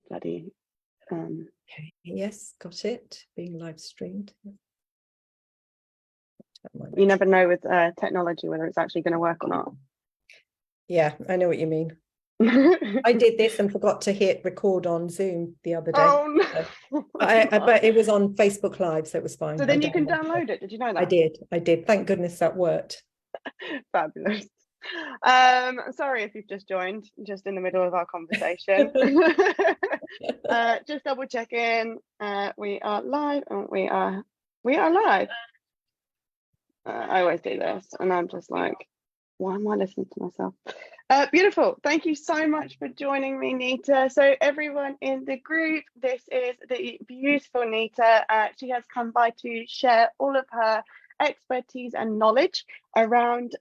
bloody Okay. Yes, got it. Being live streamed. You never know with technology whether it's actually going to work or not. Yeah, I know what you mean. I did this and forgot to hit record on Zoom the other day. Oh no. But it was on Facebook Live, so it was fine. So then you can download it. Did you know that? I did. Thank goodness that worked. Fabulous. Sorry if you've just joined, just in the middle of our conversation. Just double checking. We are live, and we are live. I always do this, and I'm just like, why am I listening to myself? Beautiful. Thank you so much for joining me, Neeta. So everyone in the group, this is the beautiful Neeta. She has come by to share all of her expertise and knowledge around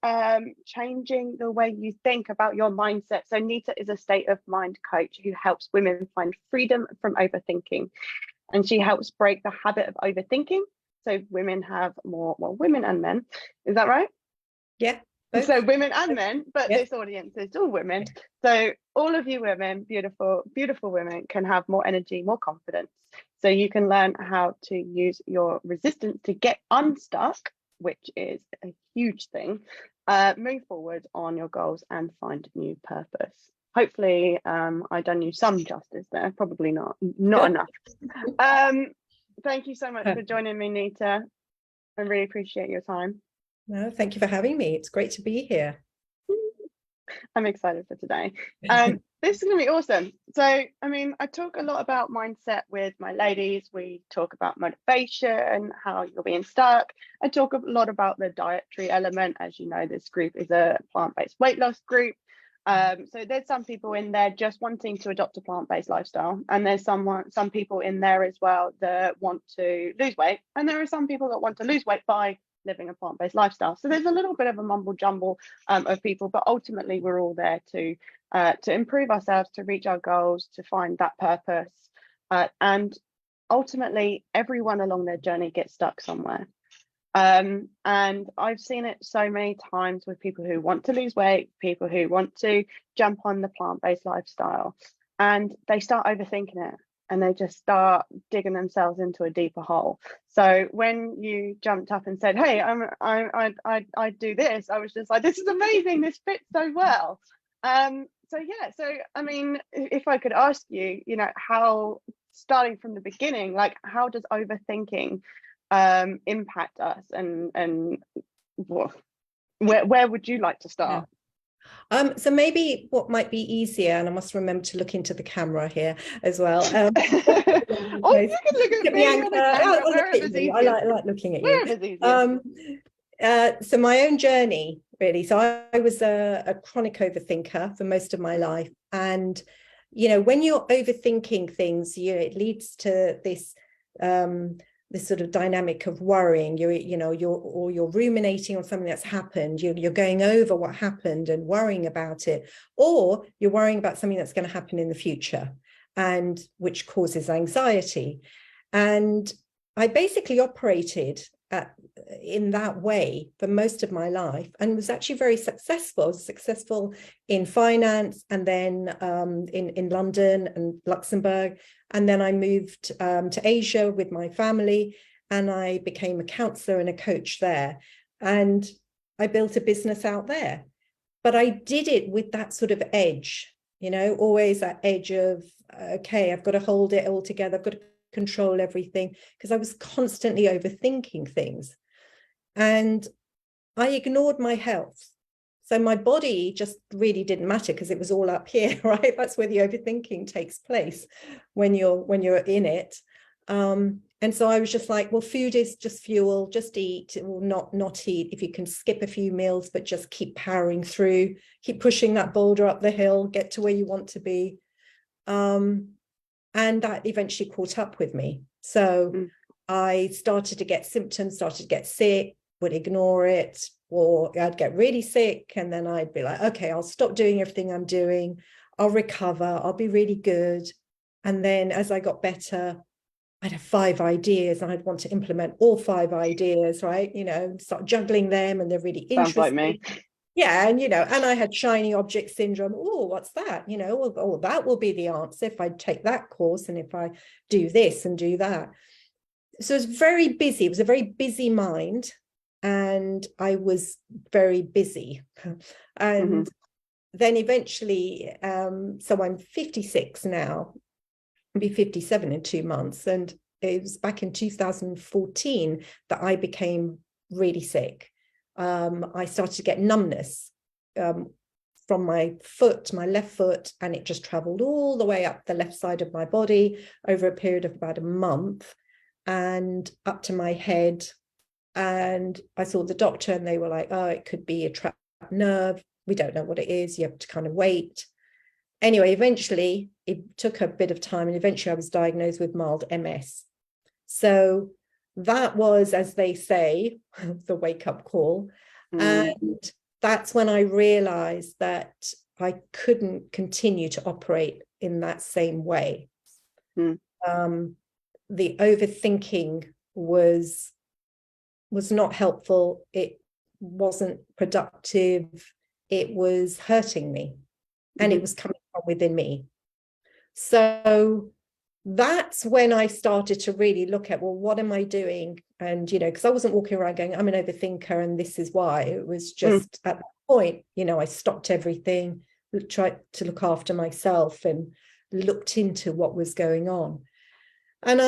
changing the way you think about your mindset. So Neeta is a state of mind coach who helps women find freedom from overthinking, and she helps break the habit of overthinking so women have more, well, women and men, is that right? Yeah. So women and men, but this audience is all women. So all of you women, beautiful, beautiful women, can have more energy, more confidence. So you can learn how to use your resistance to get unstuck, which is a huge thing, move forward on your goals and find new purpose. Hopefully I done you some justice there, probably not enough. Thank you so much for joining me, Neeta. I really appreciate your time. No, thank you for having me. It's great to be here. I'm excited for today. This is going to be awesome. So, I mean, I talk a lot about mindset with my ladies. We talk about motivation, how you're being stuck. I talk a lot about the dietary element. As you know, this group is a plant-based weight loss group. So there's some people in there just wanting to adopt a plant-based lifestyle, and there's some people in there as well that want to lose weight, and there are some people that want to lose weight by living a plant-based lifestyle. So there's a little bit of a mumble jumble of people, but ultimately we're all there to improve ourselves, to reach our goals, to find that purpose, and ultimately everyone along their journey gets stuck somewhere. And I've seen it so many times with people who want to lose weight, people who want to jump on the plant-based lifestyle, and they start overthinking it, and they just start digging themselves into a deeper hole. So when you jumped up and said, "Hey, I do this," I was just like, "This is amazing! This fits so well." So yeah. So I mean, if I could ask you, you know, how, starting from the beginning, like, how does overthinking impact us, and where would you like to start? So maybe what might be easier, and I must remember to look into the camera here as well. Oh, you can look at me on the camera. I like looking at you. So my own journey, really. So I was a chronic overthinker for most of my life, and you know, when you're overthinking things, it leads to this sort of dynamic of worrying. You're ruminating on something that's happened. You're going over what happened and worrying about it, or you're worrying about something that's going to happen in the future, and which causes anxiety. And I basically operated in that way for most of my life, and was actually very successful in finance, and then in London and Luxembourg. And then I moved to Asia with my family, and I became a counselor and a coach there. And I built a business out there. But I did it with that sort of edge, always that edge of, okay, I've got to hold it all together. I've got to control everything, because I was constantly overthinking things. And I ignored my health. So my body just really didn't matter, because it was all up here, right? That's where the overthinking takes place when you're in it. And so I was just like, well, food is just fuel, just eat, or not eat. If you can skip a few meals, but just keep powering through, keep pushing that boulder up the hill, get to where you want to be. And that eventually caught up with me. So I started to get symptoms, started to get sick, would ignore it, or I'd get really sick, and then I'd be like, okay, I'll stop doing everything I'm doing, I'll recover, I'll be really good. And then as I got better, I'd have 5 ideas, and I'd want to implement all 5 ideas, right? Start juggling them, and they're really interesting. Sounds like me. Yeah, and and I had shiny object syndrome. Oh, what's that? Oh, that will be the answer if I take that course and if I do this and do that. So it was very busy. It was a very busy mind, and I was very busy. And then eventually, so I'm 56 now. I'll be 57 in 2 months. And it was back in 2014 that I became really sick. I started to get numbness from my foot, my left foot, and it just traveled all the way up the left side of my body over a period of about a month and up to my head. And I saw the doctor and they were like, oh, it could be a trapped nerve. We don't know what it is. You have to kind of wait. Anyway, eventually it took a bit of time and eventually I was diagnosed with mild MS. So that was, as they say, the wake-up call. And that's when I realized that I couldn't continue to operate in that same way. The overthinking was not helpful. It wasn't productive. It was hurting me, and it was coming from within me. So that's when I started to really look at, well, what am I doing? And, because I wasn't walking around going, I'm an overthinker and this is why. It was just at that point, I stopped everything, tried to look after myself and looked into what was going on. And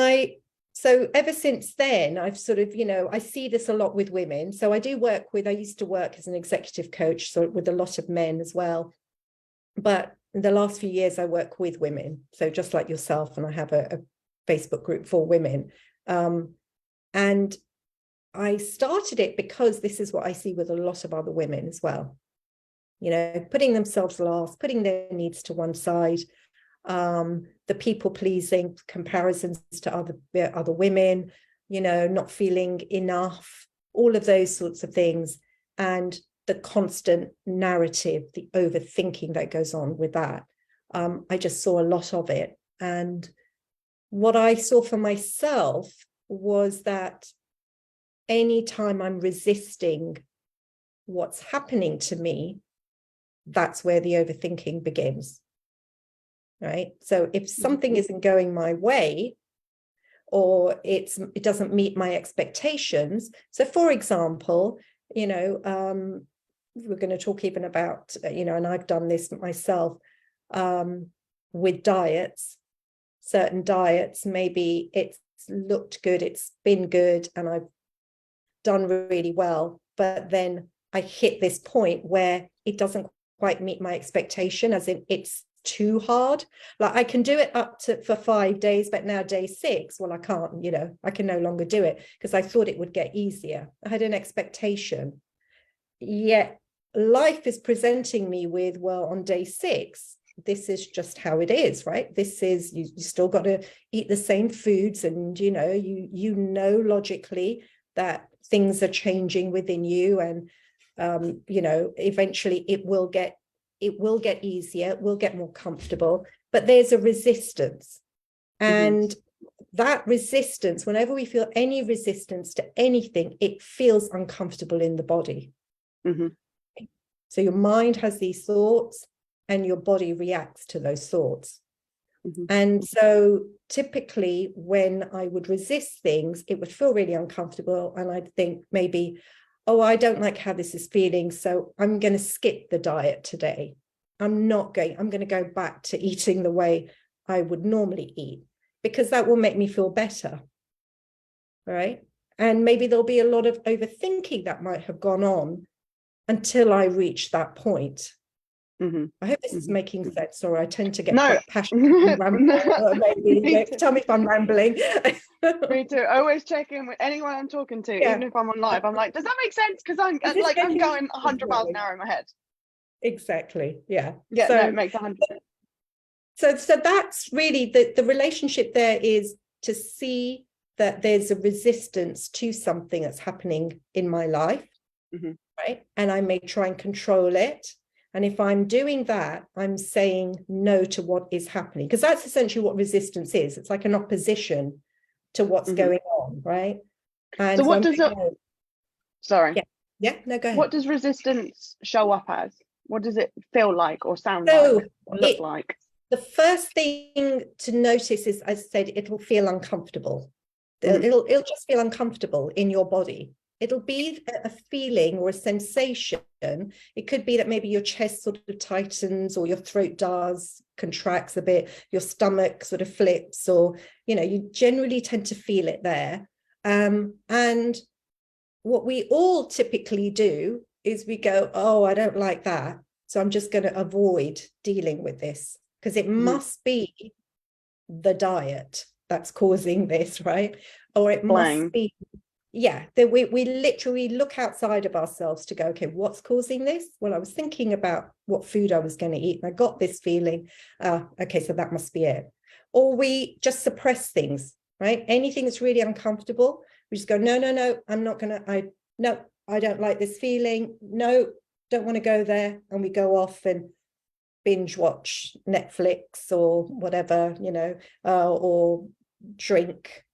so ever since then, I've sort of, I see this a lot with women. So I used to work as an executive coach, so with a lot of men as well. But in the last few years, I work with women. So just like yourself, and I have a Facebook group for women. And I started it because this is what I see with a lot of other women as well. Putting themselves last, putting their needs to one side, the people pleasing, comparisons to other women, not feeling enough, all of those sorts of things. And the constant narrative, the overthinking that goes on with that. I just saw a lot of it. And what I saw for myself was that anytime I'm resisting what's happening to me, that's where the overthinking begins. Right? So if something isn't going my way, or it doesn't meet my expectations. So for example, we're going to talk even about, and I've done this myself with diets, certain diets, maybe it's looked good, it's been good, and I've done really well, but then I hit this point where it doesn't quite meet my expectation, as in it's too hard. Like I can do it for 5 days, but now day 6, well, I can't, I can no longer do it because I thought it would get easier. I had an expectation. Yet life is presenting me with, well, on day 6, this is just how it is, right? This is, you still got to eat the same foods, and you know logically that things are changing within you, and eventually it will get easier, it will get more comfortable, but there's a resistance. And that resistance, whenever we feel any resistance to anything, it feels uncomfortable in the body. So your mind has these thoughts and your body reacts to those thoughts. And so typically when I would resist things, it would feel really uncomfortable, and I'd think maybe, oh, I don't like how this is feeling, so I'm going to skip the diet today. I'm going to go back to eating the way I would normally eat, because that will make me feel better, right? And maybe there'll be a lot of overthinking that might have gone on until I reach that point. I hope this is making sense, or I tend to get quite passionate and ramble. Maybe tell me if I'm rambling. Me too. I always check in with anyone I'm talking to, even if I'm on live. I'm like, does that make sense? Because I'm going 100 miles an hour in my head. Exactly. Yeah. Yeah. No, it makes 100%. So that's really the relationship there, is to see that there's a resistance to something that's happening in my life, right? And I may try and control it. And if I'm doing that, I'm saying no to what is happening, because that's essentially what resistance is. It's like an opposition to what's going on, right? And so what does it... Sorry. Yeah. Yeah, no, go What ahead. does resistance show up as? What does it feel like or sound So like or look like? the first thing to notice is, as I said, it'll feel uncomfortable. Mm. It'll just feel uncomfortable in your body. It'll be a feeling or a sensation. It could be that maybe your chest sort of tightens, or your throat does, contracts a bit, your stomach sort of flips, or, you generally tend to feel it there. And what we all typically do is we go, oh, I don't like that, so I'm just going to avoid dealing with this, because it must be the diet that's causing this, right? Or it must be, that we literally look outside of ourselves to go, okay, what's causing this? Well, I was thinking about what food I was going to eat, and I got this feeling. Okay, so that must be it. Or we just suppress things, right? Anything that's really uncomfortable, we just go, no, I'm not gonna, I don't like this feeling. No, don't want to go there. And we go off and binge watch Netflix or whatever, or drink,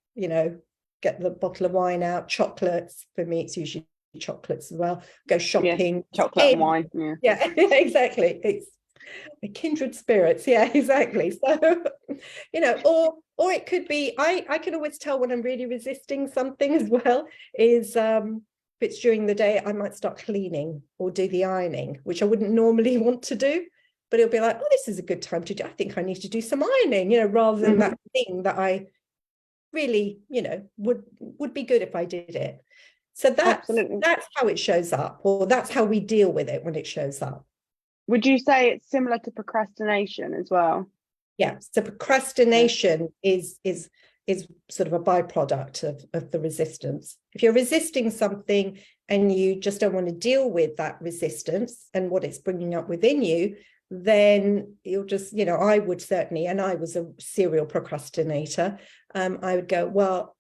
get the bottle of wine out, chocolates. For me, it's usually chocolates as well. Go shopping. Yeah, chocolate and wine. Yeah, exactly. It's a kindred spirits. Yeah, exactly. So, or it could be, I can always tell when I'm really resisting something as well, is if it's during the day, I might start cleaning or do the ironing, which I wouldn't normally want to do. But it'll be like, oh, this is a good time to do. I think I need to do some ironing, rather than that thing that I really, would be good if I did it. So that's how it shows up, or that's how we deal with it when it shows up. Would you say it's similar to procrastination as well? Yeah. So procrastination is sort of a byproduct of the resistance. If you're resisting something and you just don't want to deal with that resistance and what it's bringing up within you, then you'll just, I would certainly, and I was a serial procrastinator, I would go, well,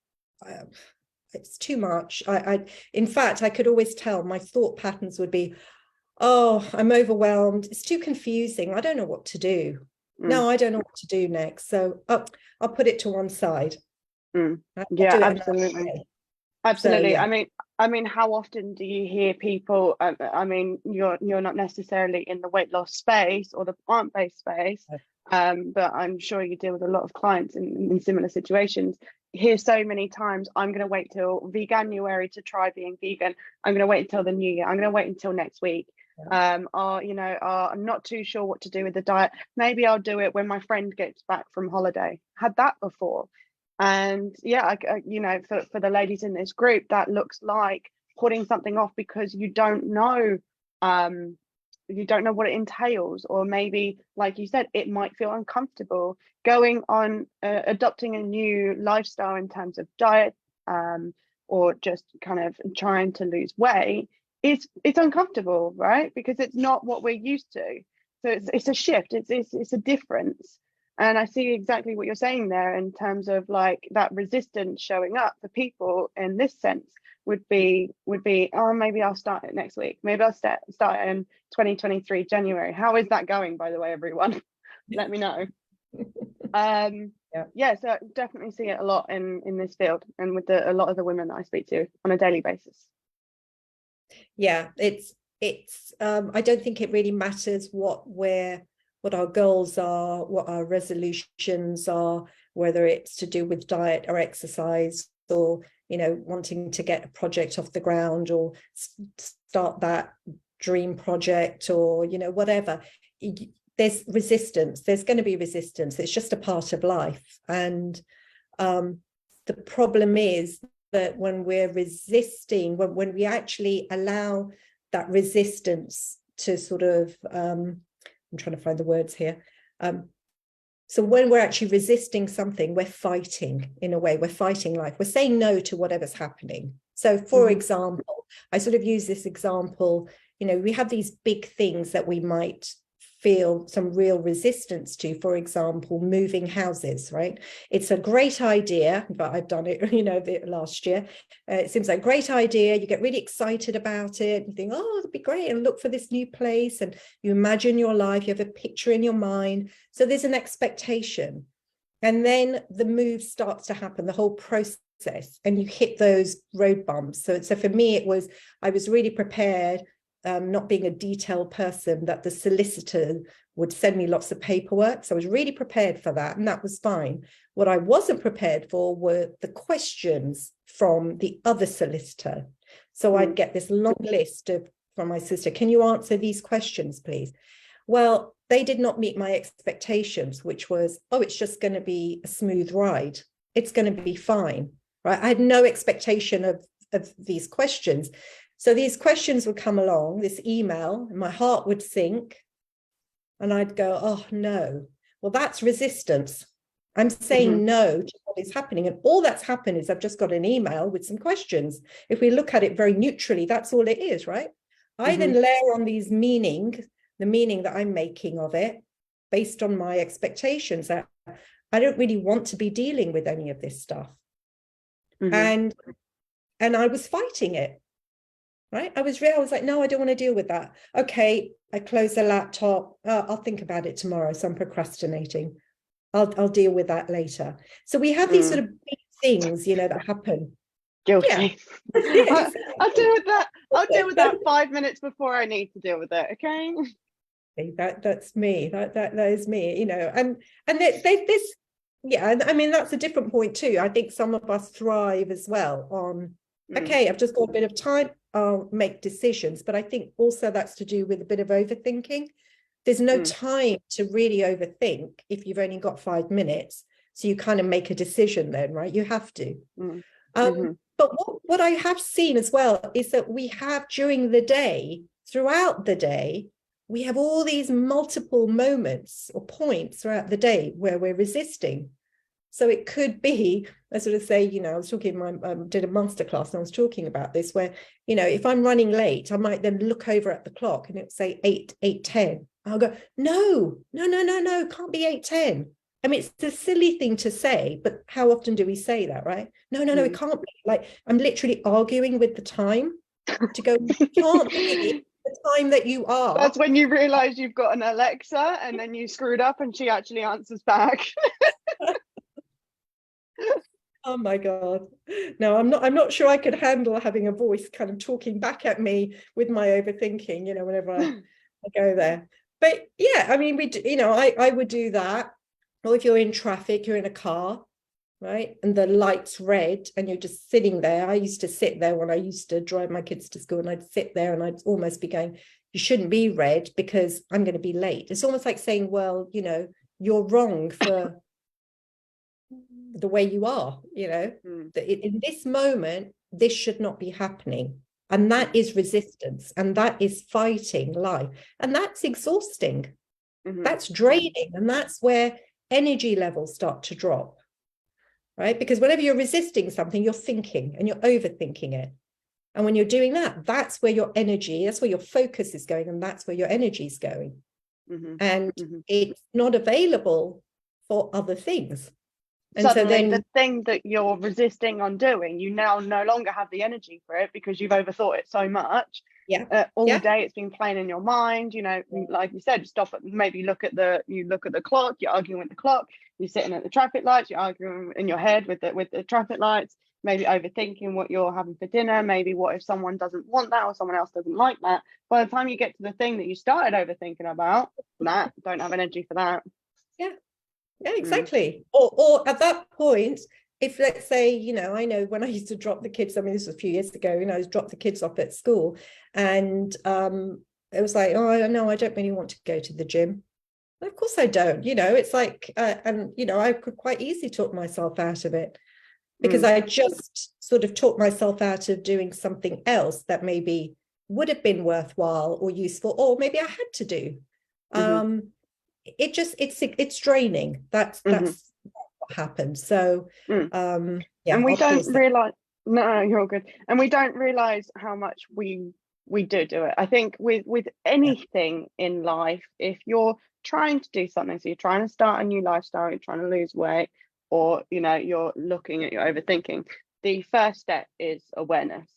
it's too much. In fact, I could always tell my thought patterns would be, oh, I'm overwhelmed. It's too confusing. I don't know what to do. No, I don't know what to do next. So I'll put it to one side. Yeah, absolutely. Absolutely. So, yeah. I mean, how often do you hear people? I mean, you're not necessarily in the weight loss space or the plant-based space, but I'm sure you deal with a lot of clients in similar situations. Hear so many times, I'm going to wait till Veganuary to try being vegan. I'm going to wait until the new year. I'm going to wait until next week. I'm not too sure what to do with the diet. Maybe I'll do it when my friend gets back from holiday. Had that before. And yeah, for the ladies in this group, that looks like putting something off because you don't know what it entails, or maybe, like you said, it might feel uncomfortable going on adopting a new lifestyle in terms of diet, or just kind of trying to lose weight. It's uncomfortable, right? Because it's not what we're used to. So it's a shift. It's a difference. And I see exactly what you're saying there in terms of like that resistance showing up for people in this sense would be, oh, maybe I'll start it next week. Maybe I'll start in 2023 January. How is that going, by the way, everyone? Let me know. Yeah, so I definitely see it a lot in this field and with a lot of the women that I speak to on a daily basis. Yeah, it's I don't think it really matters what our goals are, what our resolutions are, whether it's to do with diet or exercise, or wanting to get a project off the ground or start that dream project, or whatever. There's resistance. There's going to be resistance. It's just a part of life. And the problem is that when we're resisting, when we actually allow that resistance to sort of I'm trying to find the words here. So when we're actually resisting something, we're fighting, in a way, we're fighting life. We're saying no to whatever's happening. So for example, I sort of use this example, we have these big things that we might feel some real resistance to. For example, moving houses, right? It's a great idea, but I've done it, last year. It seems like a great idea. You get really excited about it. You think, oh, it'll be great, and look for this new place. And you imagine your life. You have a picture in your mind. So there's an expectation. And then the move starts to happen. The whole process process and you hit those road bumps. So for me, I was really prepared, not being a detailed person, that the solicitor would send me lots of paperwork. So I was really prepared for that, and that was fine. What I wasn't prepared for were the questions from the other solicitor. So I'd get this long list from my sister, can you answer these questions, please? Well, they did not meet my expectations, which was, oh, it's just going to be a smooth ride. It's going to be fine, right? I had no expectation of these questions. So these questions would come along, this email, and my heart would sink. And I'd go, oh, no. Well, that's resistance. I'm saying no to what is happening. And all that's happened is I've just got an email with some questions. If we look at it very neutrally, that's all it is, right? I then layer on these meanings, the meaning that I'm making of it based on my expectations, that I don't really want to be dealing with any of this stuff. And I was fighting it, right? I was like, no, I don't want to deal with that. Okay, I close the laptop. I'll think about it tomorrow. So I'm procrastinating. I'll deal with that later. So we have these sort of big things, that happen. Guilty. Yeah. I'll deal with that. I'll deal with that 5 minutes before I need to deal with it. Okay. That's me. That is me. And this. Yeah, I mean, that's a different point too. I think some of us thrive as well on, okay, I've just got a bit of time, I'll make decisions. But I think also that's to do with a bit of overthinking. There's no time to really overthink if you've only got 5 minutes. So you kind of make a decision then, right? You have to. But what I have seen as well is that we have during the day, throughout the day, we have all these multiple moments or points throughout the day where we're resisting. So it could be, I sort of say, I was talking, did a masterclass and I was talking about this where, if I'm running late, I might then look over at the clock and it would say 8:10. I'll go, no, can't be 8:10. I mean, it's a silly thing to say, but how often do we say that, right? No, it can't be. Like, I'm literally arguing with the time to go, it can't be the time that you are. That's when you realize you've got an Alexa and then you screwed up and she actually answers back. Oh my God. No, I'm not sure I could handle having a voice kind of talking back at me with my overthinking, whenever I go there. But yeah, I mean, I would do that. Or if you're in traffic, you're in a car, right? And the light's red and you're just sitting there. I used to sit there when I used to drive my kids to school, and I'd sit there and I'd almost be going, you shouldn't be red because I'm going to be late. It's almost like saying, well, you're wrong for the way you are, in this moment, this should not be happening. And that is resistance, and that is fighting life. And that's exhausting. That's draining. And that's where energy levels start to drop, right? Because whenever you're resisting something, you're thinking and you're overthinking it. And when you're doing that, that's where your energy, that's where your focus is going, and that's where your energy is going. And it's not available for other things. And suddenly, so then the thing that you're resisting on doing, you now no longer have the energy for it because you've overthought it so much. All day it's been playing in your mind. Like you said, stop it. Maybe look at the clock. You're arguing with the clock. You're sitting at the traffic lights. You're arguing in your head with the traffic lights. Maybe overthinking what you're having for dinner. Maybe what if someone doesn't want that or someone else doesn't like that. By the time you get to the thing that you started overthinking about, don't have energy for that. Yeah, exactly. Or at that point, if let's say, I know when I used to drop the kids, I mean, this was a few years ago, I was drop the kids off at school, and it was like, oh, no, I don't really want to go to the gym. Well, of course I don't, it's like, and, I could quite easily talk myself out of it because I just sort of talked myself out of doing something else that maybe would have been worthwhile or useful, or maybe I had to do. It's draining. That's what happens. So and we don't realize. No, you're good. And we don't realize how much we do it. I think with anything in life, if you're trying to do something, so you're trying to start a new lifestyle, you're trying to lose weight, or you're looking at your overthinking, the first step is awareness.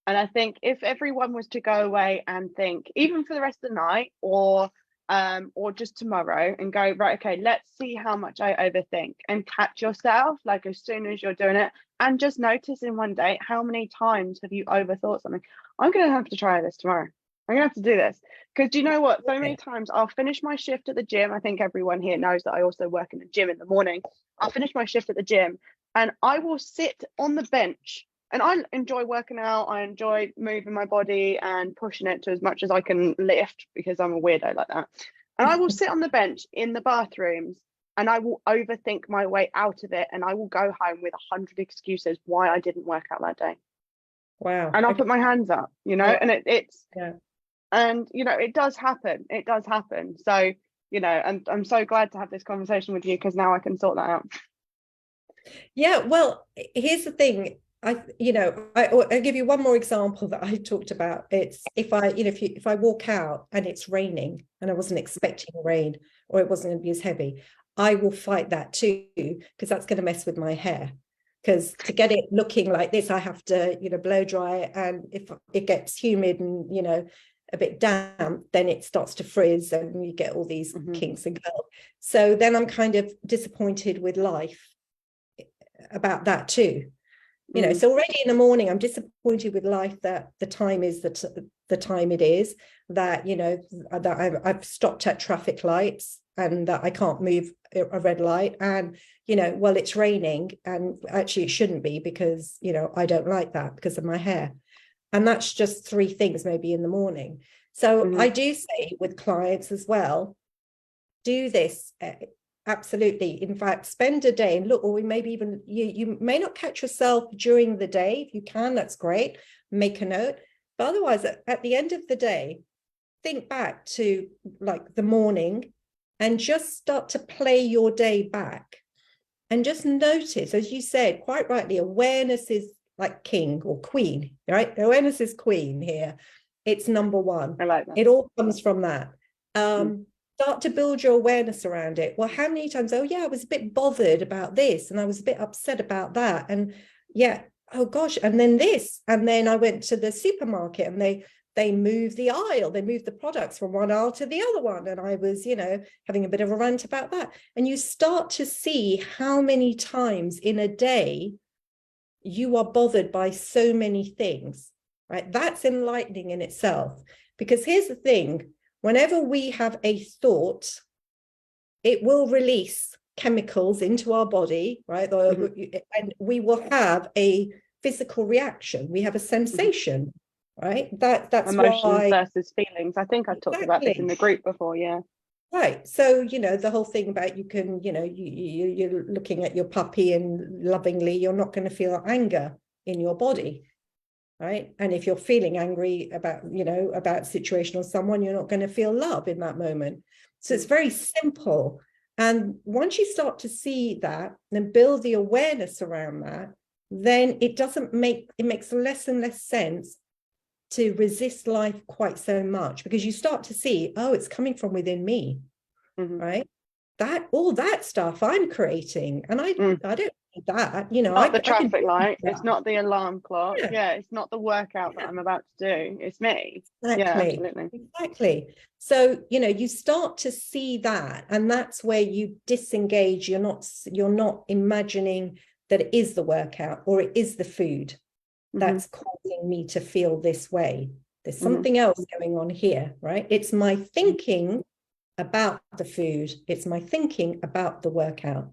And I think if everyone was to go away and think, even for the rest of the night, or or just tomorrow, and go, right, okay, let's see how much I overthink, and catch yourself like as soon as you're doing it, and just notice in one day how many times have you overthought something. I'm gonna have to try this tomorrow. I'm gonna have to do this, because do you know what? So many times I'll finish my shift at the gym. I think everyone here knows that I also work in the gym in the morning. I'll finish my shift at the gym and I will sit on the bench, and I enjoy working out. I enjoy moving my body and pushing it to as much as I can lift, because I'm a weirdo like that. And I will sit on the bench in the bathrooms and I will overthink my way out of it. And I will go home with 100 excuses why I didn't work out that day. Wow. And I'll put my hands up, you know, and it's, and, you know, it does happen. It does happen. So, you know, and I'm so glad to have this conversation with you, because now I can sort that out. Yeah, well, here's the thing. I'll give you one more example that I talked about. It's if I walk out and it's raining and I wasn't expecting rain, or it wasn't going to be as heavy, I will fight that too, because that's going to mess with my hair. Because to get it looking like this, I have to, blow dry it. And if it gets humid and, a bit damp, then it starts to frizz and you get all these kinks and curls. So then I'm kind of disappointed with life about that too. So already in the morning I'm disappointed with life that the time is the time it is, that that I've stopped at traffic lights and that I can't move a red light, and well, it's raining and actually it shouldn't be, because I don't like that because of my hair. And that's just 3 things maybe in the morning. So I do say with clients as well, do this. Absolutely. In fact, spend a day and look, or maybe even you may not catch yourself during the day. If you can, that's great. Make a note. But otherwise, at the end of the day, think back to like the morning and just start to play your day back. And just notice, as you said, quite rightly, awareness is like king or queen, right? Awareness is queen here. It's number 1. I like that. It all comes from that. Start to build your awareness around it. Well, how many times, oh yeah, I was a bit bothered about this and I was a bit upset about that, and yeah, oh gosh, and then this, and then I went to the supermarket and they moved the aisle, they moved the products from one aisle to the other one, and I was having a bit of a rant about that. And you start to see how many times in a day you are bothered by so many things, right? That's enlightening in itself, because here's the thing. Whenever we have a thought, it will release chemicals into our body, right? And we will have a physical reaction. We have a sensation, right? That's emotions why, versus feelings. I think I've talked about this in the group before, yeah. Right. So, the whole thing about you can, you're looking at your puppy and lovingly, you're not going to feel anger in your body. Right. And if you're feeling angry about, about a situation or someone, you're not going to feel love in that moment. So it's very simple. And once you start to see that and build the awareness around that, then it makes less and less sense to resist life quite so much, because you start to see, oh, it's coming from within me. Right. All that stuff I'm creating, and I don't need that, not the traffic light, it's not the alarm clock, it's not the workout that I'm about to do, it's me. Exactly. So you start to see that, and that's where you disengage. You're not imagining that it is the workout or it is the food that's causing me to feel this way. There's something else going on here, right? It's my thinking about the food, it's my thinking about the workout.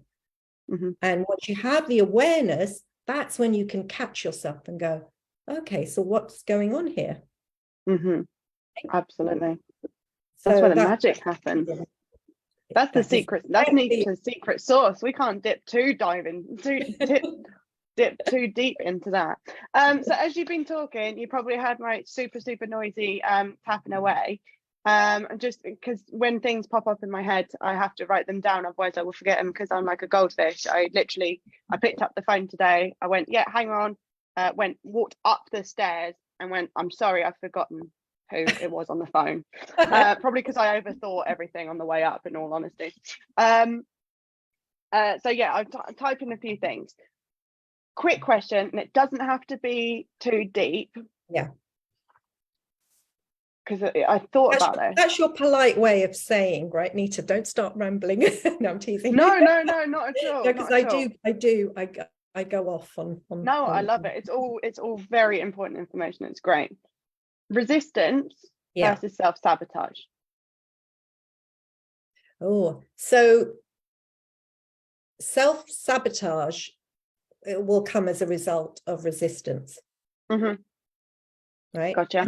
And once you have the awareness, that's when you can catch yourself and go, okay, so what's going on here? Absolutely. That's where the magic happens. That's the secret. That's Neeta's secret sauce. We can't dip too deep into that. So as you've been talking, you probably heard my super noisy tapping away. Just because when things pop up in my head, I have to write them down, otherwise I will forget them, because I'm like a goldfish. I picked up the phone today, I went, yeah, hang on, walked up the stairs and went, I'm sorry, I've forgotten who it was on the phone. Probably because I overthought everything on the way up, in all honesty. So yeah, I'm typing a few things. Quick question, and it doesn't have to be too deep. Yeah. because I thought about this. That's your polite way of saying, right, Nita, don't start rambling. No, I'm teasing. No, not at all. Because I go off on No, I love it. It's all very important information. It's great. Resistance versus self-sabotage. Oh, so self-sabotage will come as a result of resistance. Right? Gotcha.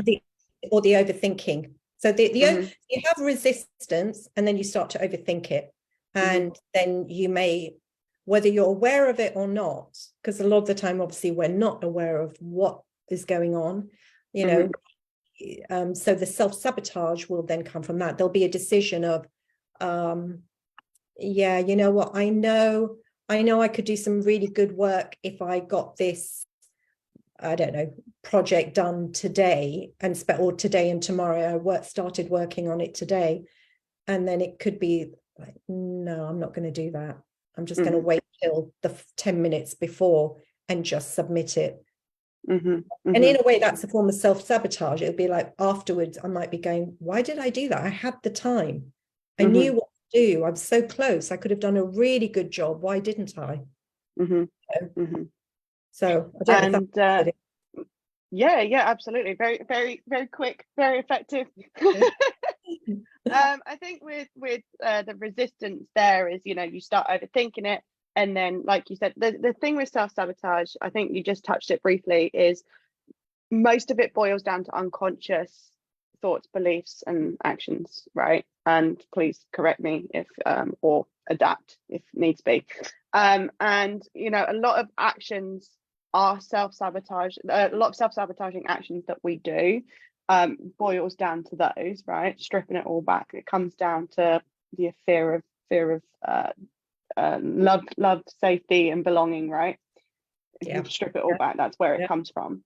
Or the overthinking. So you have resistance, and then you start to overthink it. And then you may, whether you're aware of it or not, because a lot of the time, obviously, we're not aware of what is going on, you know. So the self-sabotage will then come from that. There'll be a decision of, yeah, you know what, I know I could do some really good work if I got this, I don't know, project done today or today and tomorrow. I started working on it today, and then it could be like, no, I'm not going to do that. I'm just going to wait till the 10 minutes before and just submit it. And in a way, that's a form of self-sabotage. It'll be like afterwards, I might be going, why did I do that? I had the time. I knew what to do. I'm so close. I could have done a really good job. Why didn't I? So I don't know if yeah, absolutely. Very, very, very quick, very effective. I think with the resistance there is, you know, you start overthinking it, and then, like you said, the thing with self-sabotage, I think you just touched it briefly, is most of it boils down to unconscious thoughts, beliefs, and actions, right? And please correct me if or adapt if needs be. And you know, a lot of actions are self-sabotage. A lot of self-sabotaging actions that we do boils down to those, right? Stripping it all back, it comes down to the fear of love, safety, and belonging, right? If you strip it all back, that's where it comes from.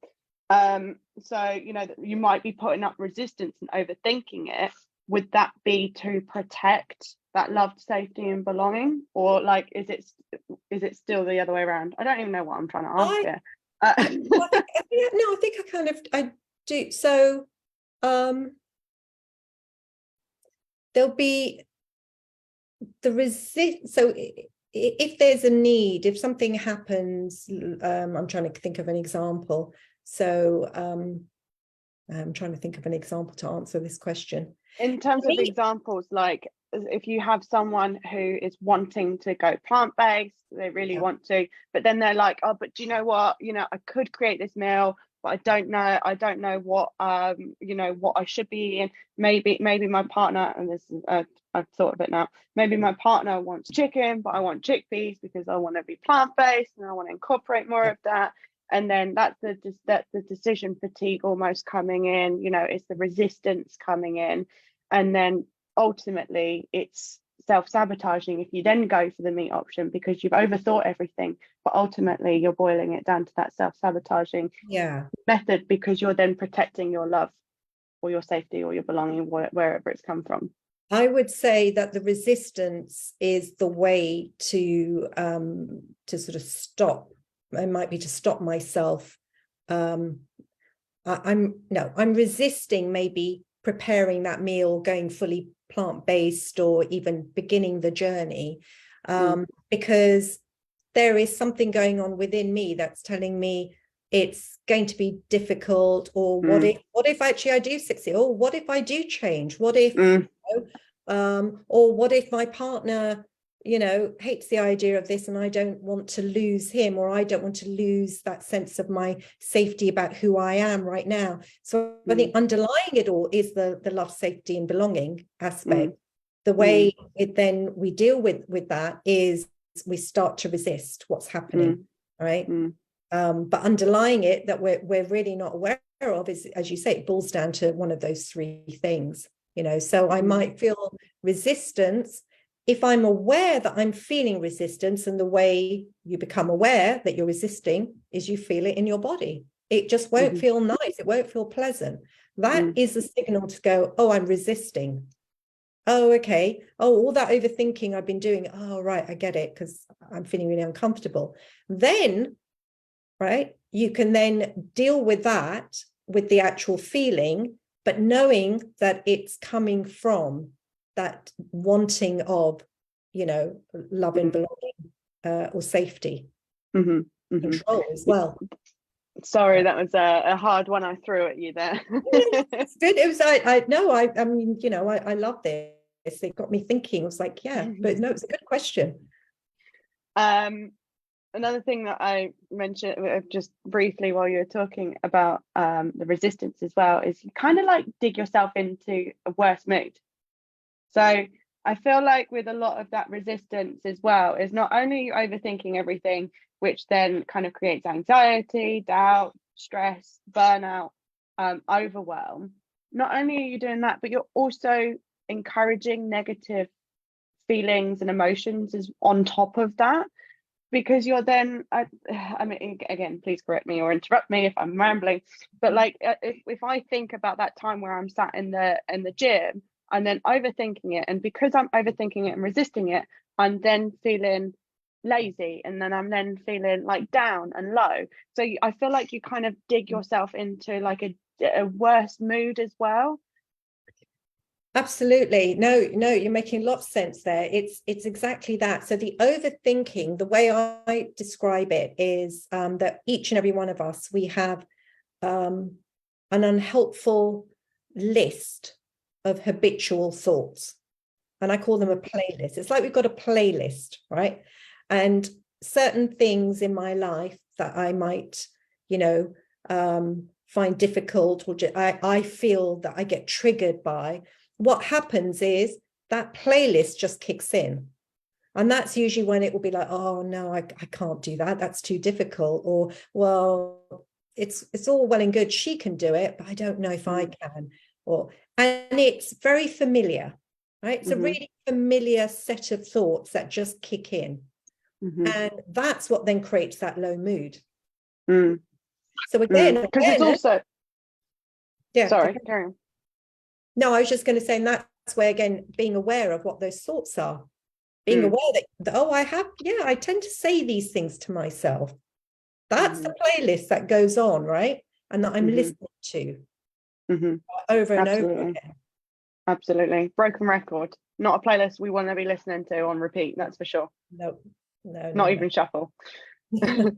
So you know, you might be putting up resistance and overthinking it. Would that be to protect that love, safety, and belonging, or like is it still the other way around? I don't even know what I'm trying to ask here. I think I do. So there'll be the resist. So if there's a need, if something happens, I'm trying to think of an example. So I'm trying to think of an example to answer this question. In terms of examples, like if you have someone who is wanting to go plant-based, they really want to, but then they're like, oh, but do you know what? You know, I could create this meal, but I don't know what you know, what I should be eating. Maybe my partner, and this is I've thought of it now, maybe my partner wants chicken, but I want chickpeas because I want to be plant-based and I want to incorporate more of that. And then that's the decision fatigue almost coming in, you know, it's the resistance coming in. And then ultimately it's self-sabotaging if you then go for the meat option because you've overthought everything, but ultimately you're boiling it down to that self-sabotaging method because you're then protecting your love or your safety or your belonging, wherever it's come from. I would say that the resistance is the way to sort of stop. It might be to stop myself. I'm resisting maybe preparing that meal, going fully plant-based, or even beginning the journey, because there is something going on within me that's telling me it's going to be difficult, or what if actually I do succeed, or what if I do change, what if or what if my partner, you know, hates the idea of this and I don't want to lose him, or I don't want to lose that sense of my safety about who I am right now. So I think underlying it all is the love, safety, and belonging aspect. The way we deal with that is we start to resist what's happening, right? But underlying it that we're really not aware of is, as you say, it boils down to one of those three things, you know. So I might feel resistance. If I'm aware that I'm feeling resistance, and the way you become aware that you're resisting is you feel it in your body. It just won't feel nice. It won't feel pleasant. That is a signal to go, oh, I'm resisting. Oh, okay. Oh, all that overthinking I've been doing. Oh, right. I get it, because I'm feeling really uncomfortable. Then, right, you can then deal with that, with the actual feeling, but knowing that it's coming from that wanting of, love and belonging, or safety, control as well. Sorry, that was a hard one I threw at you there. It's good. It was, I mean, I love this. It got me thinking. I was like, yeah, but no, it's a good question. Another thing that I mentioned just briefly while you were talking about the resistance as well is you kind of like dig yourself into a worse mood. So I feel like with a lot of that resistance as well is not only overthinking everything, which then kind of creates anxiety, doubt, stress, burnout, overwhelm. Not only are you doing that, but you're also encouraging negative feelings and emotions is on top of that, because you're then I mean, again, please correct me or interrupt me if I'm rambling, but like if I think about that time where I'm sat in the gym and then overthinking it, and because I'm overthinking it and resisting it, I'm then feeling lazy, and then I'm then feeling like down and low. So I feel like you kind of dig yourself into like a worse mood as well. Absolutely. No, you're making a lot of sense there. It's exactly that. So the overthinking, the way I describe it is that each and every one of us, we have an unhelpful list of habitual thoughts. And I call them a playlist. It's like we've got a playlist, right? And certain things in my life that I might, find difficult, or I feel that I get triggered by, what happens is that playlist just kicks in. And that's usually when it will be like, oh no, I can't do that. That's too difficult. Or, well, it's all well and good. She can do it, but I don't know if I can. And it's very familiar, right? It's a really familiar set of thoughts that just kick in. And that's what then creates that low mood. So again, because it's also, yeah, sorry, carry on. No, I was just going to say, and that's where, again, being aware of what those thoughts are, being aware that, oh, I tend to say these things to myself. That's the playlist that goes on, right? And that I'm listening to over and over again. Absolutely. Broken record. Not a playlist we want to be listening to on repeat, that's for sure. No. Not even shuffle. No,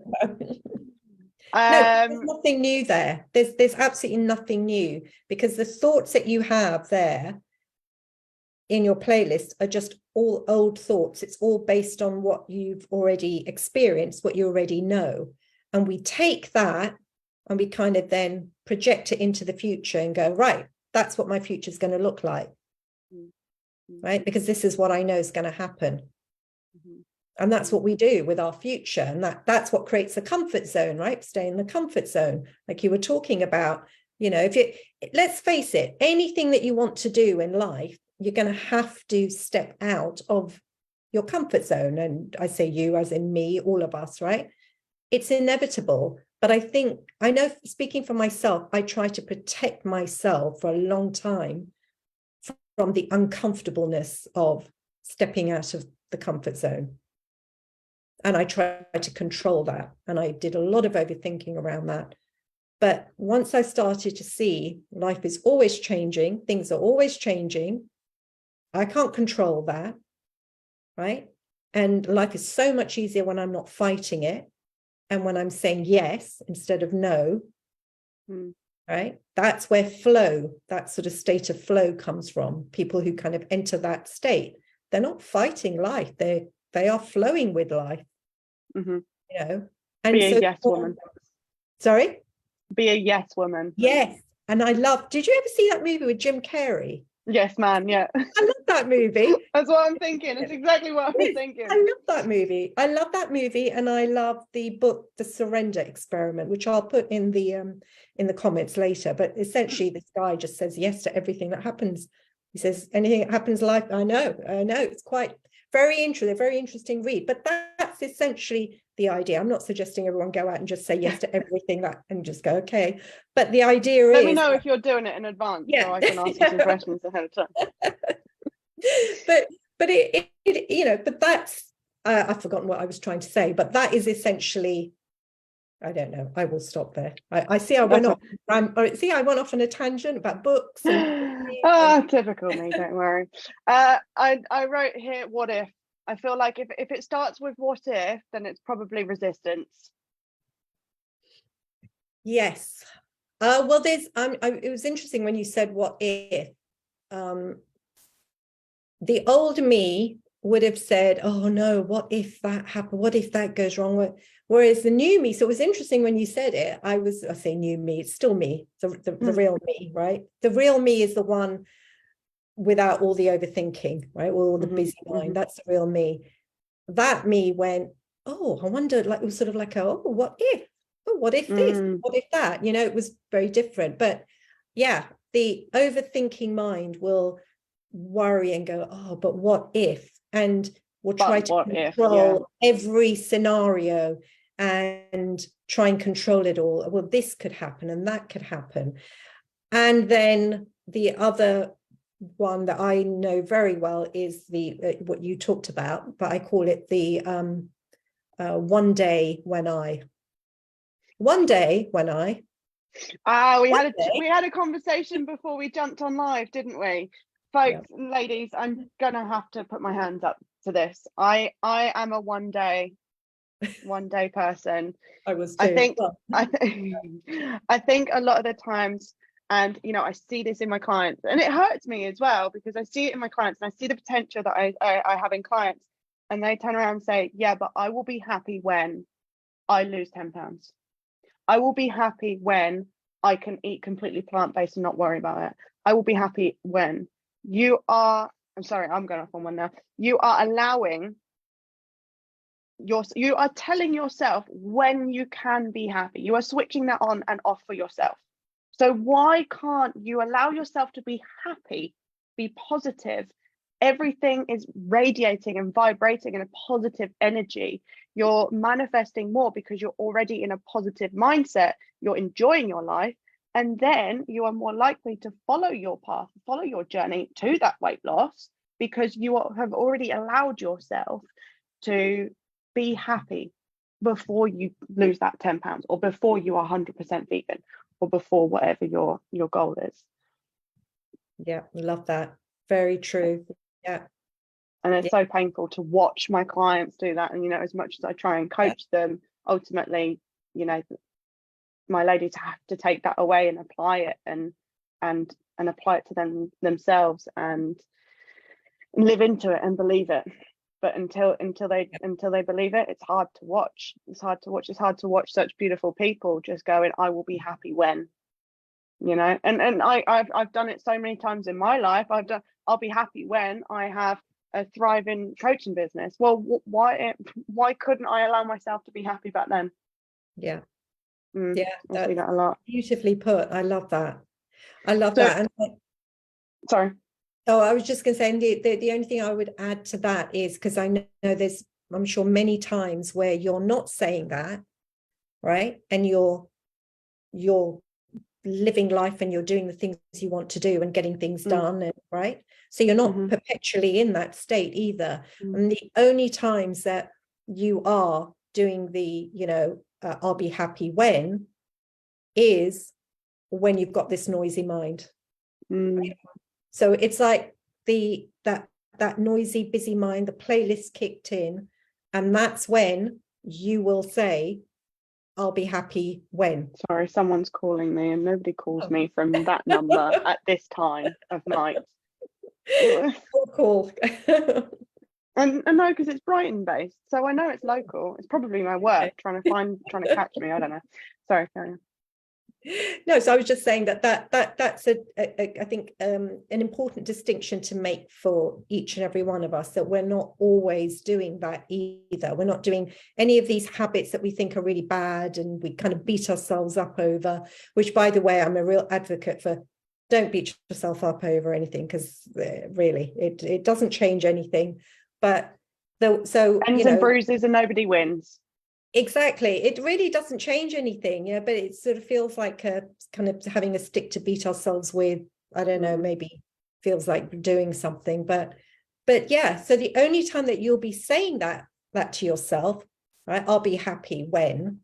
there's nothing new there. There's absolutely nothing new, because the thoughts that you have there in your playlist are just all old thoughts. It's all based on what you've already experienced, what you already know. And we take that and we kind of then project it into the future and go, right, that's what my future is going to look like. Right? Because this is what I know is going to happen. And that's what we do with our future. And that's what creates a comfort zone, right? Stay in the comfort zone, like you were talking about. Let's face it, anything that you want to do in life, you're going to have to step out of your comfort zone. And I say you as in me, all of us, right? It's inevitable. But I know, speaking for myself, I try to protect myself for a long time from the uncomfortableness of stepping out of the comfort zone. And I try to control that. And I did a lot of overthinking around that. But once I started to see life is always changing, things are always changing, I can't control that, right? And life is so much easier when I'm not fighting it and when I'm saying yes instead of no, right? That's where flow, that sort of state of flow comes from. People who kind of enter that state, they're not fighting life. They are flowing with life, And be a yes woman. Sorry? Be a yes woman. Yes. And did you ever see that movie with Jim Carrey? Yes, man. Yeah. I love that movie. That's what I'm thinking. It's exactly what I was thinking. I love that movie. And I love the book, The Surrender Experiment, which I'll put in the comments later. But essentially, this guy just says yes to everything that happens. He says, anything that happens in life, I know. It's quite very interesting read. But that's essentially the idea. I'm not suggesting everyone go out and just say yes to everything and just go, okay. But the idea is... Let me know if you're doing it in advance, so I can ask you some questions ahead of time. but that's, I've forgotten what I was trying to say, but that is essentially I don't know. I will stop there. I see I went That's off. I went off on a tangent about books typical me, don't worry. I wrote here, what if? I feel like if it starts with what if, then it's probably resistance. Yes. Well, it was interesting when you said what if. The old me would have said, oh no, what if that happened? What if that goes wrong? Whereas the new me, so it was interesting when you said it, I say new me, it's still me, the real me, right? The real me is the one without all the overthinking, right? All the busy mind, that's the real me. That me went, oh, I wonder, like, it was sort of like, oh, what if? Oh, what if this? What if that? You know, it was very different. But yeah, the overthinking mind will worry and go, oh, but what if? And we'll try to control every scenario and try and control it all. Well, this could happen and that could happen. And then the other one that I know very well is the what you talked about, but I call it the one day when I. We had a conversation before we jumped on live, didn't we? Folks and ladies, I'm gonna have to put my hands up to this. I am a one day person. I was too. I think a lot of the times, and you know, I see this in my clients, and it hurts me as well because I see it in my clients and I see the potential that I have in clients, and they turn around and say, yeah, but I will be happy when I lose 10 pounds. I will be happy when I can eat completely plant-based and not worry about it. I will be happy when you are, I'm sorry, I'm going off on one now. You are you are telling yourself when you can be happy. You are switching that on and off for yourself. So why can't you allow yourself to be happy, be positive? Everything is radiating and vibrating in a positive energy. You're manifesting more because you're already in a positive mindset. You're enjoying your life. And then you are more likely to follow your path, follow your journey to that weight loss because you have already allowed yourself to be happy before you lose that 10 pounds or before you are 100% vegan or before whatever your goal is. Yeah, love that. Very true. Yeah. And it's so painful to watch my clients do that. And, you know, as much as I try and coach them, ultimately, you know, my ladies have to take that away and apply it and apply it to themselves and live into it and believe it. But until they believe it, it's hard to watch. It's hard to watch such beautiful people just going, I will be happy when, you know, and I've done it so many times in my life. I'll be happy when I have a thriving coaching business. Well, why couldn't I allow myself to be happy back then? Yeah. I see that a lot. Beautifully put. I love that. And sorry. Oh, I was just going to say, the only thing I would add to that is because I know there's, I'm sure, many times where you're not saying that, right? And you're living life and you're doing the things you want to do and getting things done, and, right? So you're not perpetually in that state either. And the only times that you are doing the, you know, I'll be happy when is when you've got this noisy mind. Right? So it's like that noisy, busy mind, the playlist kicked in, and that's when you will say, I'll be happy when. Sorry, someone's calling me and nobody calls me from that number at this time of night. Cool. And no, because it's Brighton based, so I know it's local. It's probably my work trying to catch me. I don't know. Sorry, carry on. No, so I was just saying that's I think an important distinction to make for each and every one of us, that we're not always doing that either. We're not doing any of these habits that we think are really bad and we kind of beat ourselves up over, which, by the way, I'm a real advocate for. Don't beat yourself up over anything, because really it doesn't change anything. But so ends and bruises and nobody wins. Exactly. It really doesn't change anything, yeah, but it sort of feels like a kind of having a stick to beat ourselves with. I don't know, maybe feels like doing something, but yeah, so the only time that you'll be saying that to yourself, right, I'll be happy when,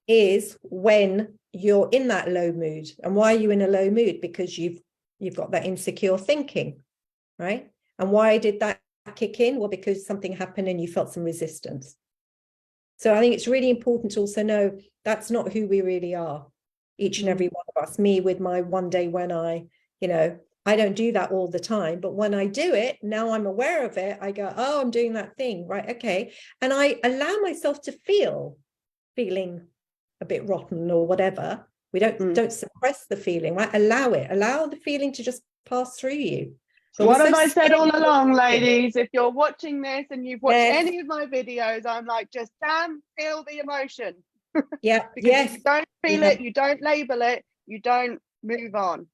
is when you're in that low mood. And why are you in a low mood? Because you've got that insecure thinking, right? And why did that kick in? Well, because something happened and you felt some resistance. So I think it's really important to also know that's not who we really are, each and every one of us. Me with my one day when I don't do that all the time, but when I do it, now I'm aware of it, I go, oh, I'm doing that thing, right? Okay. And I allow myself to feeling a bit rotten or whatever. We don't suppress the feeling, right? Allow the feeling to just pass through you. But what have I said all along, ladies? If you're watching this and you've watched any of my videos, I'm like, just feel the emotion. Yeah. Because if you don't feel it, you don't label it, you don't move on.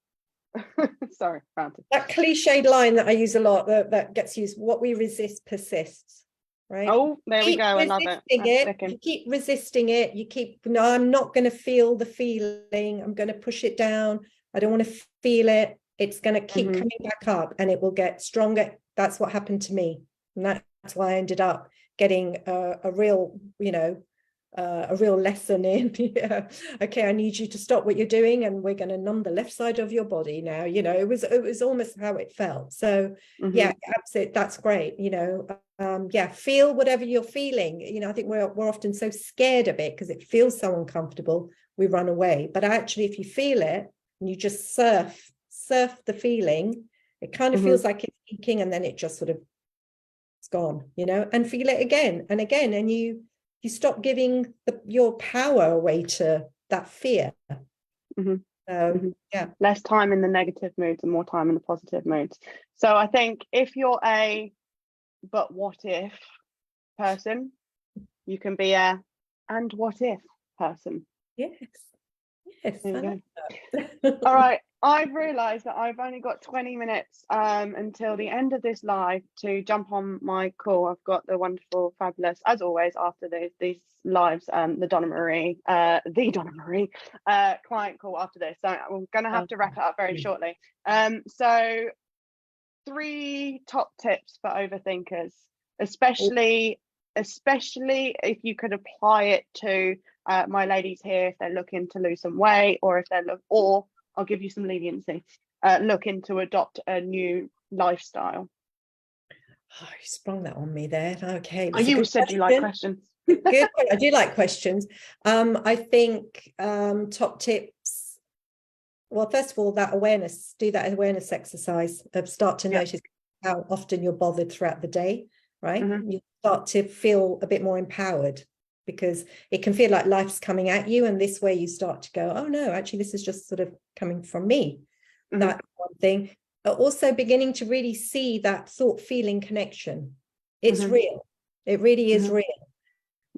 Sorry, Francis. That cliched line that I use a lot, that gets used, what we resist persists, right? Oh, there we go. I love it. You keep resisting it. You keep, no, I'm not going to feel the feeling. I'm going to push it down. I don't want to feel it. It's going to keep coming back up and it will get stronger. That's what happened to me. And that's why I ended up getting a real, a real lesson in, okay, I need you to stop what you're doing and we're going to numb the left side of your body now. It was almost how it felt. So yeah, absolutely, that's great. Feel whatever you're feeling. I think we're often so scared of it because it feels so uncomfortable, we run away. But actually, if you feel it and you just surf the feeling, it kind of feels like it's peaking and then it just sort of, it's gone, and feel it again and again, and you stop giving your power away to that fear. Yeah, less time in the negative moods and more time in the positive moods. So I think if you're a but what if person, you can be a and what if person. Yes. There you go. All right, I've realized that I've only got 20 minutes until the end of this live to jump on my call. I've got the wonderful, fabulous, as always, after these lives, the Donna Marie client call after this. So I'm going to have to wrap it up very shortly. So 3 top tips for overthinkers, especially if you could apply it to my ladies here if they're looking to lose some weight, or or I'll give you some leniency, looking to adopt a new lifestyle. Oh, you sprung that on me there. Okay. You said you like questions. Good. I do like questions. I think top tips. Well, first of all, do that awareness exercise of start to notice how often you're bothered throughout the day, right? You start to feel a bit more empowered because it can feel like life's coming at you. And this way you start to go, oh no, actually, this is just sort of coming from me. That's one thing. Also beginning to really see that thought-feeling connection. It's real. It really is real.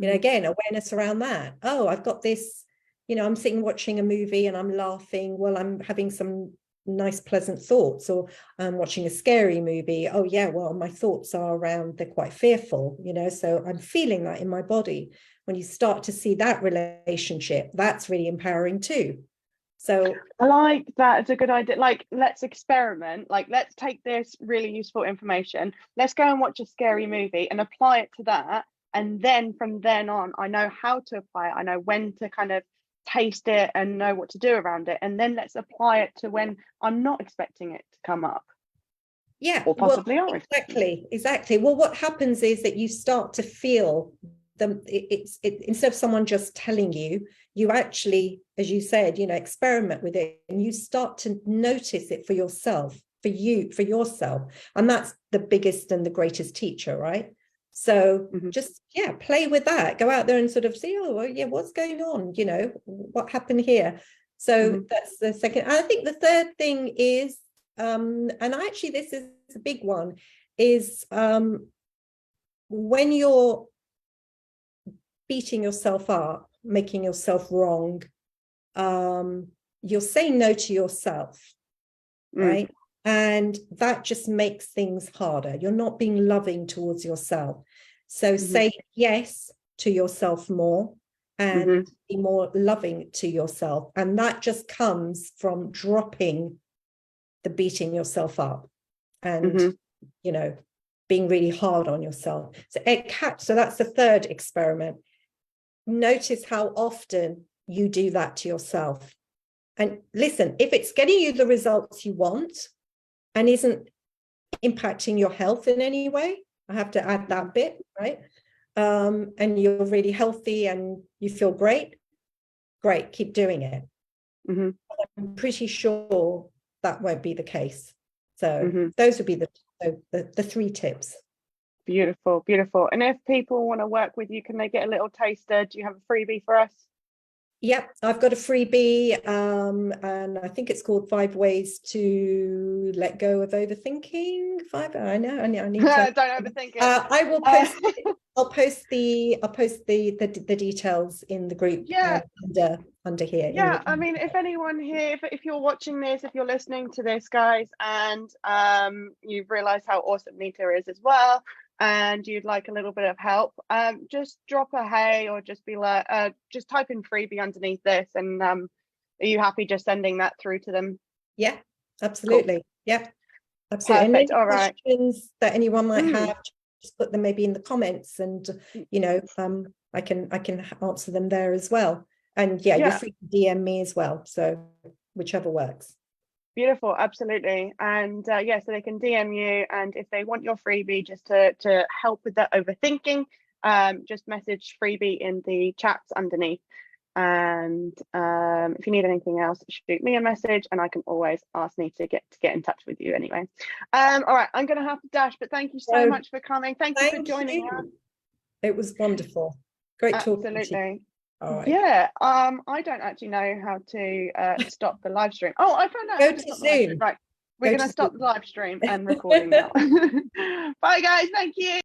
Again, awareness around that. Oh, I've got this, I'm sitting watching a movie and I'm laughing while I'm having some nice, pleasant thoughts, or I'm watching a scary movie. Oh yeah, well, my thoughts are around, they're quite fearful, so I'm feeling that in my body. When you start to see that relationship, that's really empowering too. So I like that. It's a good idea. Like, let's experiment. Like, let's take this really useful information. Let's go and watch a scary movie and apply it to that. And then from then on, I know how to apply it. I know when to kind of taste it and know what to do around it. And then let's apply it to when I'm not expecting it to come up. Yeah, or possibly are. Exactly. Well, what happens is that you start to feel instead of someone just telling you, you actually, as you said, experiment with it, and you start to notice it for yourself, for yourself. And that's the biggest and the greatest teacher, right? So just, play with that. Go out there and sort of see, oh, well, yeah, what's going on? What happened here? So that's the second. And I think the third thing is, and actually this is a big one, is when you're beating yourself up, making yourself wrong, you're saying no to yourself, right? And that just makes things harder. You're not being loving towards yourself. So say yes to yourself more and be more loving to yourself. And that just comes from dropping the beating yourself up and, being really hard on yourself. So that's the third experiment. notice how often you do that to yourself. And listen, if it's getting you the results you want and isn't impacting your health in any way, I have to add that bit, right? And you're really healthy and you feel great, keep doing it. Mm-hmm. I'm pretty sure that won't be the case. So those would be the 3 tips. Beautiful, beautiful. And if people want to work with you, can they get a little taster? Do you have a freebie for us? Yep, I've got a freebie, and I think it's called 5 Ways to Let Go of Overthinking. I know. I need to. Don't overthink it. I will post. I'll post the details in the group. Yeah. Under here. Yeah, I mean, if anyone here, if you're watching this, if you're listening to this, guys, and you've realized how awesome Neeta is as well, and you'd like a little bit of help, just drop a hey, or just be like, just type in freebie underneath this, and are you happy just sending that through to them? Yeah, absolutely. Cool. Yeah, absolutely. Perfect. And any all right, questions that anyone might have, just put them maybe in the comments, and I can answer them there as well. And yeah, you're free to DM me as well, so whichever works. Beautiful, absolutely. And so they can DM you, and if they want your freebie just to help with that overthinking, just message freebie in the chats underneath. And if you need anything else, shoot me a message, and I can always ask Neeta to get in touch with you anyway. All right, I'm gonna have to dash, but thank you so much for coming. Thank you for joining us. It was wonderful. Great talking to you. All right. Yeah, I don't actually know how to stop the live stream. Oh, I found out how to stop the live stream. Right, we're going to stop the live stream and recording now. Bye, guys. Thank you.